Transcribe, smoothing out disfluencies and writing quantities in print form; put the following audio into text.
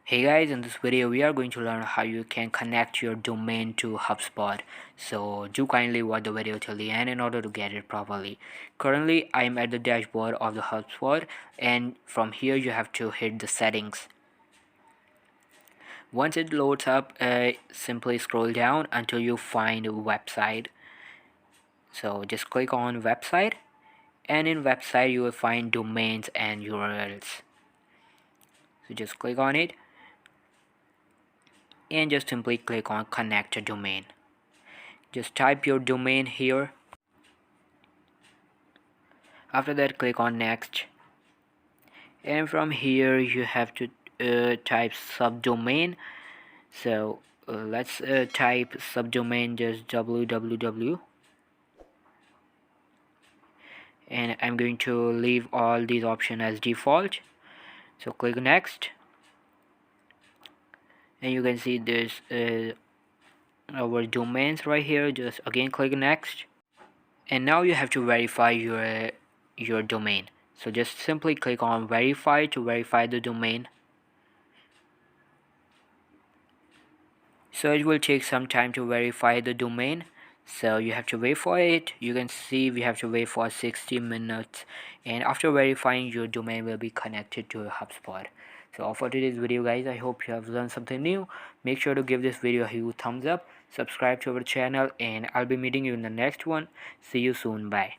Hey guys, in this video we are going to learn how you can connect your domain to Hubspot. So do kindly watch the video till the end in order to get it properly. Currently I am at the dashboard of the Hubspot, and from here you have to hit the settings. Once it loads up, simply scroll down until you find a website. So just click on website, and in website you will find domains and URLs. So just click on it and just simply click on connect a domain. Just type your domain here. After that, click on next, and from here you have to type subdomain. So let's type subdomain just www, and I'm going to leave all these options as default. So click next, and you can see this our domains right here. Just again click next, and now you have to verify your domain. So just simply click on verify to verify the domain. So it will take some time to verify the domain, so you have to wait for it. You can see we have to wait for 60 minutes, and after verifying, your domain will be connected to Hubspot. So for today's video guys, I hope you have learned something new. Make sure to give this video a huge thumbs up, subscribe to our channel, and I'll be meeting you in the next one. See you soon. Bye.